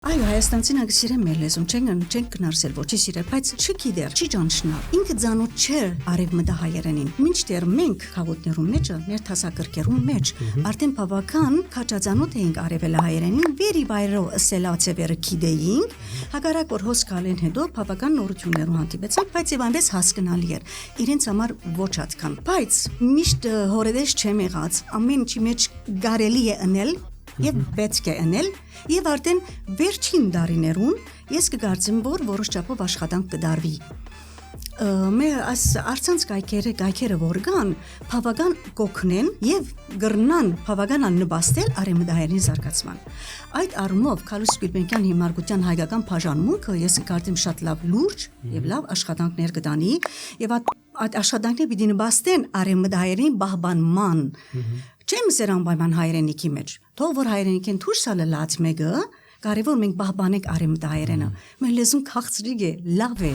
Այո, հայաստանցին ագսիրեն մեր լեզուն, չենք գնարսել ոչ իսիրել, բայց չգիտեր, չի ճանչնալ, ինքը ձանոտ չէ արևմտահայերենին, մինչդեռ մենք խաղոտներում մեջը, մեր թասակրկերում մեջ, արդեն բավական քաչաձանոտ էինք արևելահայերենին, վերի բայրո սելացևերը գիտեինք, հակառակ որ հոս գալեն հետո բավական նորություններով հանդիպեցանք, բայց եւ այնպես հասկանալի էր, իրենց համար ոչ այդքան, բայց միշտ հորեդես չեմ եղած, ամեն ինչի մեջ կարելի է ընել Եվ պետք է ընել, եւ արդեն վերջին դարիներուն ես կգործեմ, որ որոշ չափով աշխատանք կդարվի։ Մեր արցանց գայքերը որ կան, բավական կօգնեն եւ գրնան բավական նպաստել արևմտահայերենի զարգացման։ Այդ առումով Քալուս Գուլբենկյան հիմնարկության հայկական բաժանմունքը ես կգործեմ շատ լավ լուրջ եւ լավ աշխատանքներ կդանի եւ այդ աշխատանքները պիտի նպաստեն արևմտահայերենի բահբանման։ Չեմ սեր անպայման հայրենիքի մեջ, թող որ հայրենիքին դուրս ալած մեկը, կարևոր մենք բահբանենք արևմտահայերենը, մեր լեզուն քաղցրիկ է, լավ է,